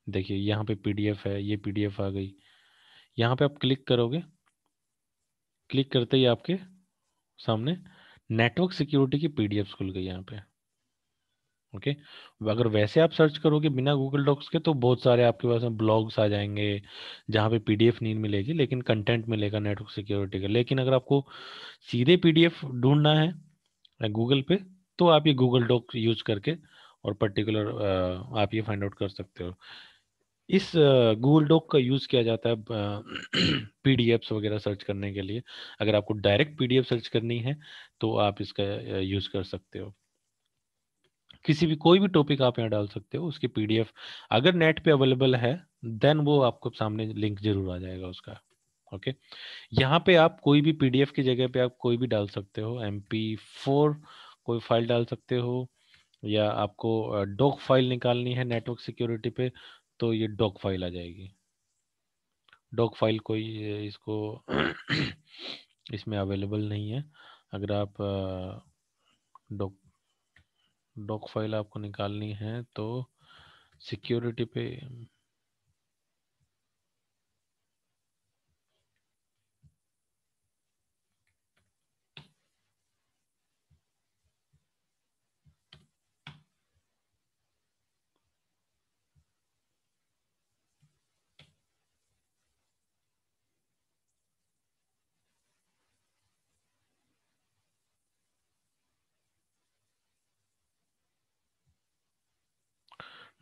देखिए यहाँ पे पीडीएफ है, ये पीडीएफ आ गई, यहाँ पे आप क्लिक करोगे, क्लिक करते ही आपके सामने नेटवर्क सिक्योरिटी की पीडीएफ खुल गई यहाँ पे। ओके, अगर वैसे आप सर्च करोगे बिना गूगल डॉक्स के तो बहुत सारे आपके पास में ब्लॉग्स आ जाएंगे जहाँ पे पीडीएफ नहीं मिलेगी लेकिन कंटेंट मिलेगा नेटवर्क सिक्योरिटी का। लेकिन अगर आपको सीधे पीडीएफ ढूंढना है गूगल पे, तो आप ये गूगल डॉक यूज करके और पर्टिकुलर आप ये फाइंड आउट कर सकते हो। इस गूगल डॉक का यूज़ किया जाता है पीडीएफ्स वगैरह सर्च करने के लिए। अगर आपको डायरेक्ट पीडीएफ सर्च करनी है तो आप इसका यूज़ कर सकते हो। किसी भी कोई भी टॉपिक आप यहाँ डाल सकते हो, उसकी पीडीएफ अगर नेट पे अवेलेबल है देन वो आपको सामने लिंक जरूर आ जाएगा उसका। ओके, यहाँ पे आप कोई भी पीडीएफ की जगह पे आप कोई भी डाल सकते हो, MP4 कोई फाइल डाल सकते हो, या आपको डॉक फाइल निकालनी है नेटवर्क सिक्योरिटी पे तो ये डॉक फाइल आ जाएगी। डॉक फाइल कोई इसको इसमें अवेलेबल नहीं है। अगर आप डॉक डॉक फाइल आपको निकालनी है तो सिक्योरिटी पे,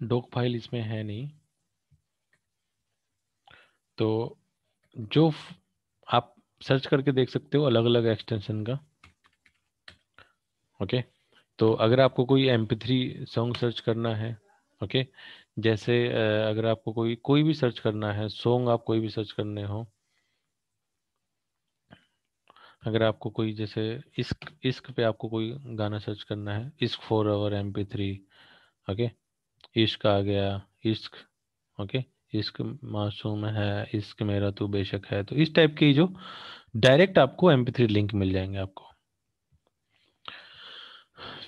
डॉक फाइल इसमें है नहीं। तो जो आप सर्च करके देख सकते हो अलग अलग एक्सटेंशन का। ओके, तो अगर आपको कोई MP3 सॉन्ग सर्च करना है, ओके, जैसे अगर आपको कोई कोई भी सर्च करना है सॉन्ग, आप कोई भी सर्च करने हो, अगर आपको कोई जैसे इश्क इश्क पे आपको कोई गाना सर्च करना है, इश्क फॉर अवर MP3, ओके, इश्क आ गया, इश्क, ओके, इश्क मासूम है, इश्क मेरा तू बेशक है, तो इस टाइप की जो डायरेक्ट आपको MP3 लिंक मिल जाएंगे आपको।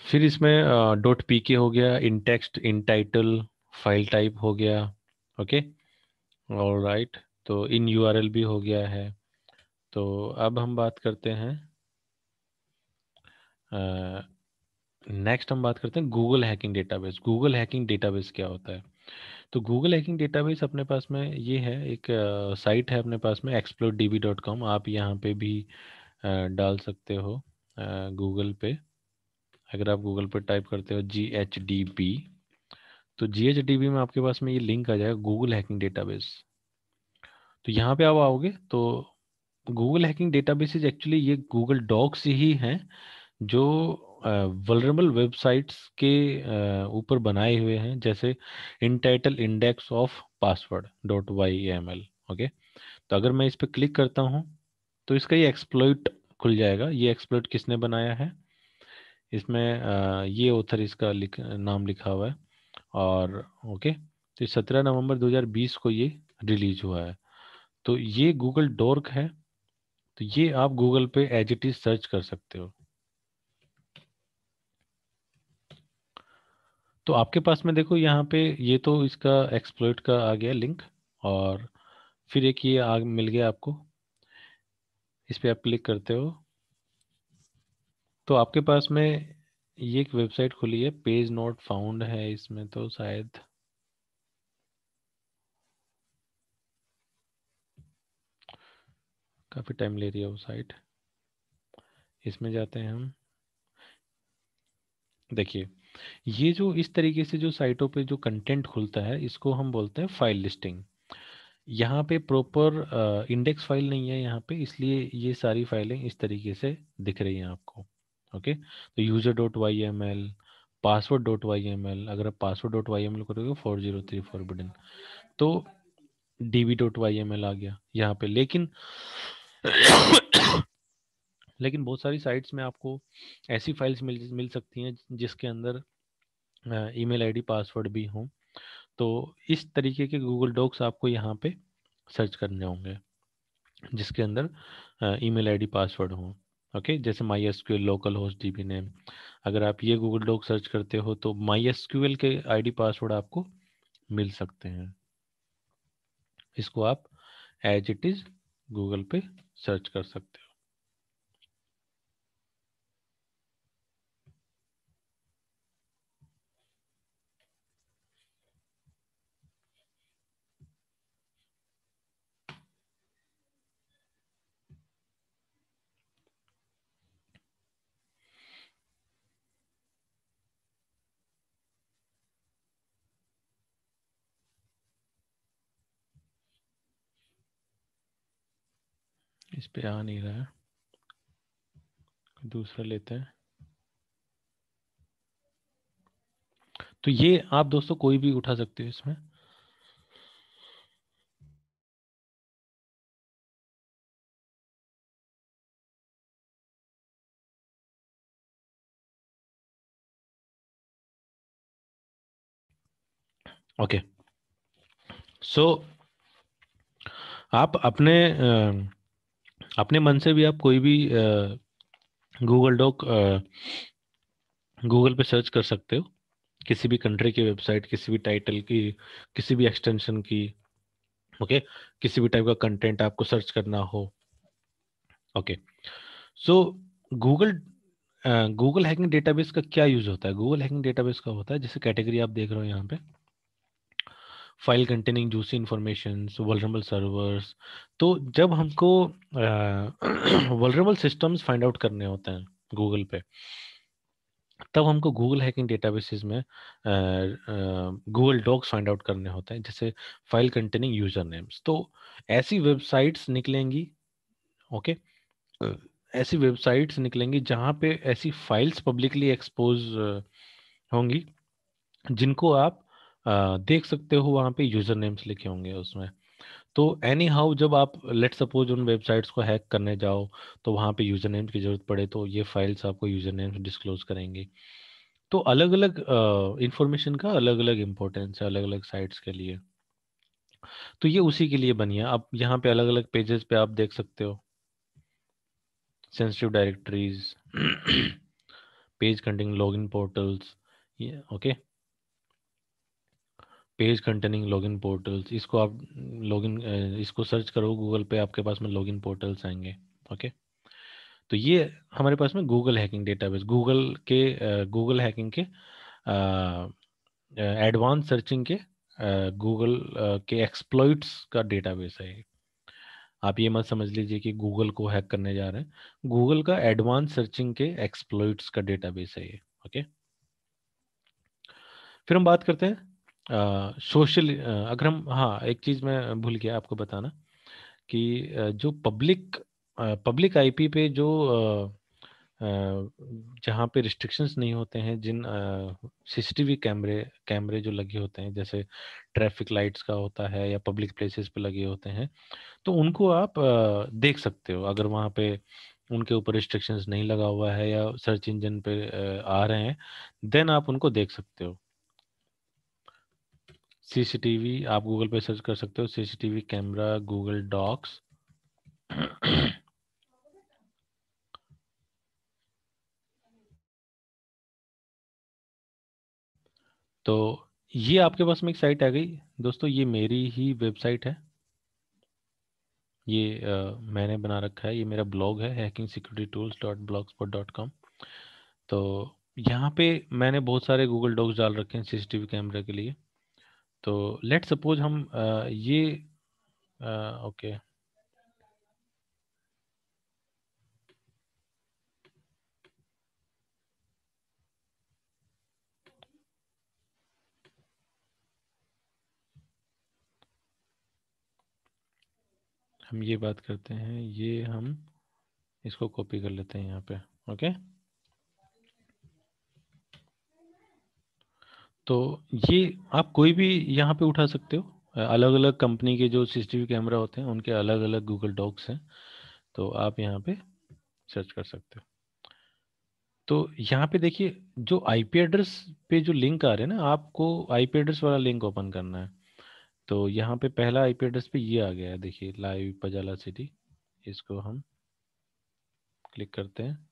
फिर इसमें .pk हो गया, intext, intitle, file type हो गया, ओके, ऑल राइट। तो इन URL भी हो गया है। तो अब हम बात करते हैं, नेक्स्ट हम बात करते हैं Google hacking database. Google hacking database क्या होता है? तो गूगल हैकिंग डेटाबेस अपने पास में ये है, एक साइट है अपने पास में explodedb.com, आप यहाँ पे भी डाल सकते हो गूगल पे। अगर आप गूगल पे टाइप करते हो GHDB, तो GHDB में आपके पास में ये लिंक आ जाएगा गूगल हैकिंग डेटाबेस। तो यहाँ पे आप आओगे तो गूगल हैकिंग डेटाबेसेस एक्चुअली ये गूगल डॉक्स ही हैं जो वल्नरेबल वेबसाइट्स के ऊपर बनाए हुए हैं, जैसे intitle index of password dot Y M L. Okay, तो अगर मैं इस पर क्लिक करता हूँ तो इसका ये एक्सप्लॉइट खुल जाएगा। ये एक्सप्लॉइट किसने बनाया है, इसमें ये ऑथर इसका नाम लिखा हुआ है। और ओके, तो 17 नवंबर 2020 को ये रिलीज हुआ है। तो ये गूगल डॉर्क है, तो ये आप गूगल पे एज इट इज सर्च कर सकते हो। तो आपके पास में देखो यहाँ पे, ये तो इसका एक्सप्लॉइट का आ गया लिंक, और फिर एक ये आग मिल गया आपको, इस पे आप क्लिक करते हो तो आपके पास में ये एक वेबसाइट खुली है, पेज नॉट फाउंड है इसमें, तो शायद काफ़ी टाइम ले रही है वो साइट। इसमें जाते हैं हम, देखिए ये जो इस तरीके से जो साइटों पे जो कंटेंट खुलता है, इसको हम बोलते हैं फाइल लिस्टिंग। यहाँ पे प्रॉपर इंडेक्स फाइल नहीं है यहाँ पे, इसलिए ये सारी फाइलें इस तरीके से दिख रही हैं आपको। ओके, तो user dot Y M L, password dot Y M L, अगर आप password dot Y M L करोगे 403 फॉरबिडन, तो DB dot Y M L आ गया यहाँ पे। लेकिन लेकिन बहुत सारी साइट्स में आपको ऐसी फाइल्स मिल मिल सकती हैं जिसके अंदर ईमेल आईडी पासवर्ड भी हो। तो इस तरीके के गूगल डॉक्स आपको यहाँ पे सर्च करने होंगे जिसके अंदर ईमेल आईडी पासवर्ड हो। ओके, जैसे my SQL local host dB name, अगर आप ये गूगल डॉक सर्च करते हो तो माई एसक्यूएल के आईडी पासवर्ड आपको मिल सकते हैं। इसको आप एज इट इज गूगल पे सर्च कर सकते हो। इस पे आ नहीं रहा है, दूसरा लेते हैं। तो ये आप दोस्तों कोई भी उठा सकते हो इसमें। ओके, सो आप अपने मन से भी आप कोई भी गूगल डॉक गूगल पे सर्च कर सकते हो, किसी भी कंट्री की वेबसाइट, किसी भी टाइटल की, किसी भी एक्सटेंशन की। ओके, किसी भी टाइप का कंटेंट आपको सर्च करना हो। ओके, सो गूगल गूगल हैकिंग डेटाबेस का क्या यूज होता है? गूगल हैकिंग डेटाबेस का होता है, जैसे कैटेगरी आप देख रहे हो यहाँ पे, file containing juicy information, vulnerable servers. तो जब हमको वल्नरेबल सिस्टम्स फाइंड आउट करने होते हैं गूगल पे, तब हमको गूगल हैकिंग डेटाबेसेस में गूगल डॉक्स फाइंड आउट करने होते हैं, जैसे फाइल कंटेनिंग यूजर नेम्स। तो ऐसी वेबसाइट्स निकलेंगी। ओके, ऐसी वेबसाइट्स निकलेंगी जहाँ पे ऐसी फाइल्स पब्लिकली एक्सपोज होंगी, जिनको आप देख सकते हो, वहाँ पे यूजर नेम्स लिखे होंगे उसमें। तो एनी हाउ जब आप लेट सपोज उन वेबसाइट्स को हैक करने जाओ, तो वहाँ पे यूजर नेम्स की जरूरत पड़े, तो ये फाइल्स आपको यूजर नेम्स डिस्क्लोज करेंगी। तो अलग अलग इंफॉर्मेशन का अलग अलग इम्पोर्टेंस है अलग अलग साइट्स के लिए। तो ये उसी के लिए बनी है। आप यहाँ पे अलग अलग पेजेस पे आप देख सकते हो, sensitive directories, page containing login portals. ये okay, page containing login portals, इसको आप लॉगिन इसको सर्च करो गूगल पे, आपके पास में लॉगिन पोर्टल्स आएंगे। ओके, तो ये हमारे पास में Google hacking database, Google hacking के एडवांस सर्चिंग के गूगल के एक्सप्लॉइट्स का डेटाबेस है ये। आप ये मत समझ लीजिए कि गूगल को हैक करने जा रहे हैं, गूगल का एडवांस सर्चिंग के एक्सप्लॉइट्स का डेटाबेस है ये। ओके, फिर हम बात करते हैं सोशल, अगर हम, हाँ एक चीज़ मैं भूल गया आपको बताना, कि जो पब्लिक आईपी पे जो जहाँ पे रिस्ट्रिक्शंस नहीं होते हैं, जिन सीसीटीवी कैमरे कैमरे जो लगे होते हैं, जैसे ट्रैफिक लाइट्स का होता है या पब्लिक प्लेसेस पे लगे होते हैं, तो उनको आप देख सकते हो। अगर वहाँ पे उनके ऊपर रिस्ट्रिक्शंस नहीं लगा हुआ है या सर्च इंजन पे आ रहे हैं, देन आप उनको देख सकते हो। सीसीटीवी आप गूगल पे सर्च कर सकते हो, सीसीटीवी कैमरा गूगल डॉक्स। तो ये आपके पास में एक साइट आ गई दोस्तों, ये मेरी ही वेबसाइट है। ये मैंने बना रखा है, ये मेरा ब्लॉग है hackingsecuritytools.blogspot.com। तो यहाँ पे मैंने बहुत सारे गूगल डॉक्स डाल रखे हैं सीसीटीवी कैमरे के लिए। तो लेट सपोज हम ये ओके, हम ये बात करते हैं, ये हम इसको कॉपी कर लेते हैं यहाँ पे। ओके, तो ये आप कोई भी यहाँ पे उठा सकते हो। अलग अलग कंपनी के जो सीसीटीवी कैमरा होते हैं उनके अलग अलग गूगल डॉक्स हैं, तो आप यहाँ पे सर्च कर सकते हो। तो यहाँ पे देखिए, जो आईपी एड्रेस पे जो लिंक आ रहे हैं ना, आपको आईपी एड्रेस वाला लिंक ओपन करना है। तो यहाँ पे पहला आईपी एड्रेस पे ये आ गया है, देखिए लाइव पजाला सिटी। इसको हम क्लिक करते हैं।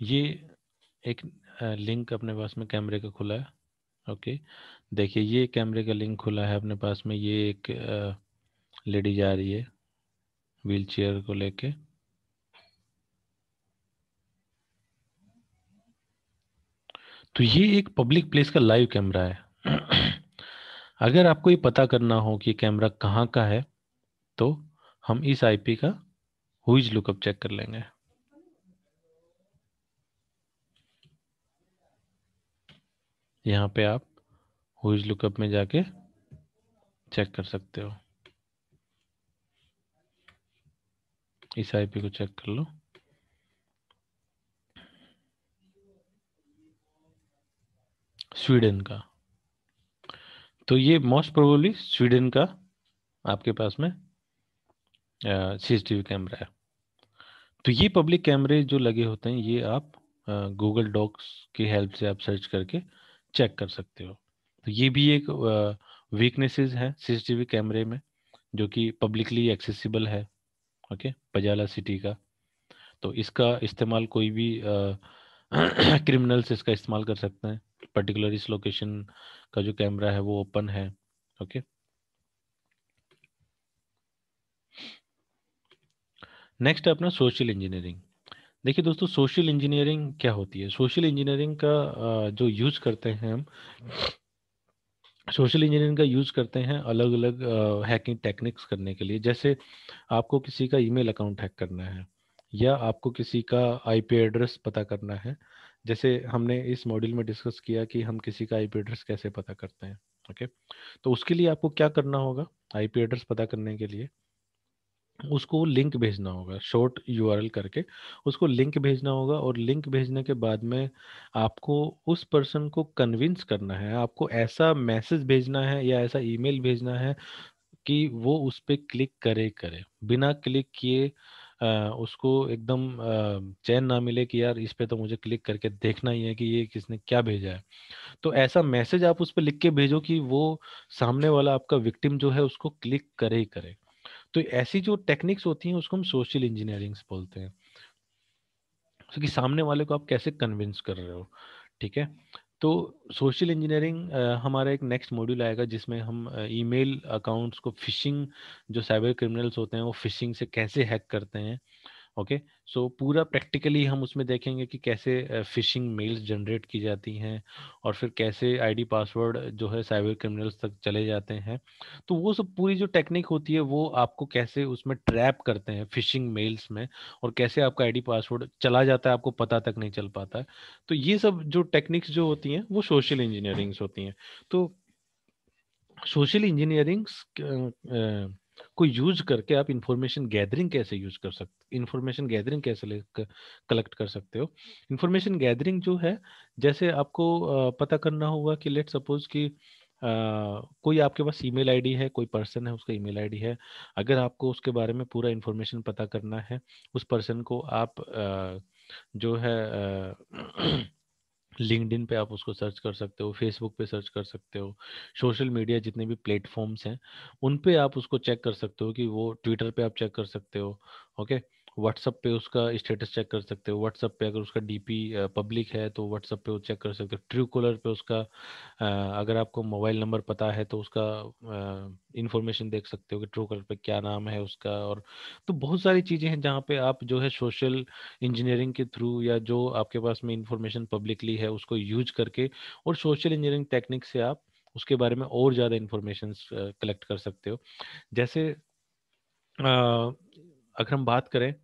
ये एक लिंक अपने पास में कैमरे का खुला है। ओके, देखिए ये कैमरे का लिंक खुला है अपने पास में। ये एक लेडी जा रही है व्हील चेयर को लेके। तो ये एक पब्लिक प्लेस का लाइव कैमरा है। अगर आपको ये पता करना हो कि कैमरा कहाँ का है, तो हम इस आईपी का हुईज लुकअप चेक कर लेंगे। यहाँ पे आप हुईज लुकअप में जाके चेक कर सकते हो। इस आईपी को चेक कर लो, स्वीडन का। तो ये मोस्ट प्रोबेबली स्वीडन का आपके पास में सीसीटीवी कैमरा है। तो ये पब्लिक कैमरे जो लगे होते हैं, ये आप गूगल डॉक्स की हेल्प से आप सर्च करके चेक कर सकते हो। तो ये भी एक वीकनेसेस है सीसीटीवी कैमरे में, जो कि पब्लिकली एक्सेसिबल है। ओके, पजाला सिटी का। तो इसका इस्तेमाल कोई भी क्रिमिनल्स इसका इस्तेमाल कर सकते हैं। पर्टिकुलर इस लोकेशन का जो कैमरा है वो ओपन है। ओके, नेक्स्ट है अपना सोशल इंजीनियरिंग। देखिए दोस्तों, सोशल इंजीनियरिंग क्या होती है? सोशल इंजीनियरिंग का जो यूज करते हैं हम, सोशल इंजीनियरिंग का यूज करते हैं अलग अलग हैकिंग टेक्निक्स करने के लिए। जैसे आपको किसी का ईमेल अकाउंट हैक करना है, या आपको किसी का आईपी एड्रेस पता करना है। जैसे हमने इस मॉड्यूल में डिस्कस किया कि हम किसी का आईपी एड्रेस कैसे पता करते हैं। ओके, तो उसके लिए आपको क्या करना होगा? आईपी एड्रेस पता करने के लिए उसको लिंक भेजना होगा, शॉर्ट यूआरएल करके उसको लिंक भेजना होगा। और लिंक भेजने के बाद में आपको उस पर्सन को कन्विंस करना है, आपको ऐसा मैसेज भेजना है या ऐसा ईमेल भेजना है कि वो उस पे क्लिक करे करे। बिना क्लिक किए उसको एकदम चैन ना मिले कि यार इस पे तो मुझे क्लिक करके देखना ही है कि ये किसने क्या भेजा है। तो ऐसा मैसेज आप उस पे लिख के भेजो कि वो सामने वाला आपका विक्टिम जो है उसको क्लिक करे ही करे। तो ऐसी जो टेक्निक्स होती हैं उसको हम सोशल इंजीनियरिंग्स बोलते हैं। कि सामने वाले को आप कैसे कन्विंस कर रहे हो। ठीक है, तो सोशल इंजीनियरिंग हमारा एक नेक्स्ट मॉड्यूल आएगा जिसमें हम ईमेल अकाउंट्स को फिशिंग, जो साइबर क्रिमिनल्स होते हैं वो फिशिंग से कैसे हैक करते हैं, ओके। सो पूरा प्रैक्टिकली हम उसमें देखेंगे कि कैसे फिशिंग मेल्स जनरेट की जाती हैं और फिर कैसे आईडी पासवर्ड जो है साइबर क्रिमिनल्स तक चले जाते हैं। तो वो सब पूरी जो टेक्निक होती है वो आपको कैसे उसमें ट्रैप करते हैं फिशिंग मेल्स में, और कैसे आपका आईडी पासवर्ड चला जाता है आपको पता तक नहीं चल पाता है। तो ये सब जो टेक्निक्स जो होती हैं वो सोशल इंजीनियरिंग्स होती हैं। तो सोशल इंजीनियरिंग्स को यूज करके आप इंफॉर्मेशन गैदरिंग कैसे यूज कर सकते, इंफॉर्मेशन गैदरिंग कैसे कलेक्ट कर सकते हो। इंफॉर्मेशन गैदरिंग जो है, जैसे आपको पता करना होगा कि लेट सपोज कि कोई आपके पास ईमेल आईडी है, कोई पर्सन है उसका ईमेल आईडी है। अगर आपको उसके बारे में पूरा इंफॉर्मेशन पता करना है, उस पर्सन को आप जो है लिंक्डइन पे आप उसको सर्च कर सकते हो, फेसबुक पे सर्च कर सकते हो, सोशल मीडिया जितने भी प्लेटफॉर्म्स हैं उन पे आप उसको चेक कर सकते हो कि वो, ट्विटर पे आप चेक कर सकते हो। ओके। व्हाट्सअप पे उसका स्टेटस चेक कर सकते हो, व्हाट्सअप पे अगर उसका डीपी पब्लिक है तो व्हाट्सअप पे वो चेक कर सकते हो, ट्रू कॉलर पे उसका अगर आपको मोबाइल नंबर पता है तो उसका इंफॉर्मेशन देख सकते हो कि ट्रू कॉलर पे क्या नाम है उसका। और तो बहुत सारी चीज़ें हैं जहाँ पे आप जो है सोशल इंजीनियरिंग के थ्रू, या जो आपके पास में इंफॉर्मेशन पब्लिकली है उसको यूज करके और सोशल इंजीनियरिंग टेक्निक से आप उसके बारे में और ज़्यादा इंफॉर्मेशन कलेक्ट कर सकते हो। जैसे अगर हम बात करें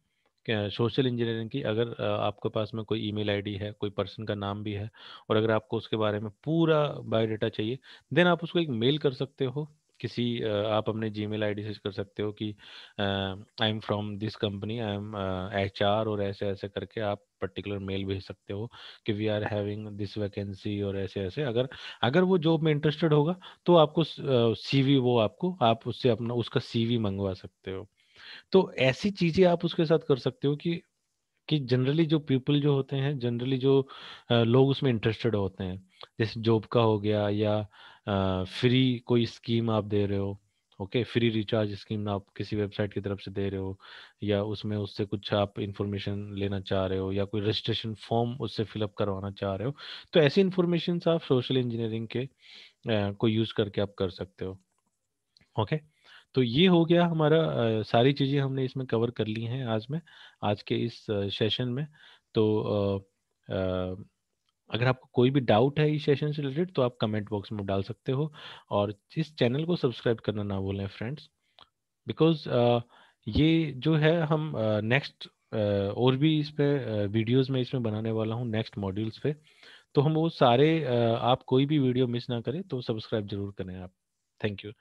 सोशल इंजीनियरिंग की, अगर आपके पास में कोई ईमेल आईडी है, कोई पर्सन का नाम भी है, और अगर आपको उसके बारे में पूरा बायोडाटा चाहिए, देन आप उसको एक मेल कर सकते हो। किसी आप अपने जीमेल आईडी से कर सकते हो कि I am from this company, I am HR, और ऐसे ऐसे करके आप पर्टिकुलर मेल भेज सकते हो कि we are having this vacancy, और ऐसे ऐसे। अगर अगर वो जॉब में इंटरेस्टेड होगा तो आपको सीवी, वो आपको, आप उससे अपना उसका सीवी मंगवा सकते हो। तो ऐसी चीजें आप उसके साथ कर सकते हो कि जनरली जो पीपल जो होते हैं, जनरली जो लोग उसमें इंटरेस्टेड होते हैं, जैसे जॉब का हो गया, या फ्री कोई स्कीम आप दे रहे हो। ओके, फ्री रिचार्ज स्कीम आप किसी वेबसाइट की तरफ से दे रहे हो, या उसमें उससे कुछ आप इंफॉर्मेशन लेना चाह रहे हो, या कोई रजिस्ट्रेशन फॉर्म उससे फिलअप करवाना चाह रहे हो। तो ऐसी इंफॉर्मेशन आप सोशल इंजीनियरिंग के को यूज करके आप कर सकते हो। ओके। तो ये हो गया हमारा, सारी चीज़ें हमने इसमें कवर कर ली हैं आज में, आज के इस सेशन में। तो अगर आपको कोई भी डाउट है इस सेशन से रिलेटेड तो आप कमेंट बॉक्स में डाल सकते हो, और इस चैनल को सब्सक्राइब करना ना भूलें फ्रेंड्स, बिकॉज ये जो है हम नेक्स्ट और भी इस पे वीडियोस में इसमें बनाने वाला हूँ नेक्स्ट मॉड्यूल्स पे। तो हम वो सारे आप कोई भी वीडियो मिस ना करें तो सब्सक्राइब जरूर करें आप। Thank you.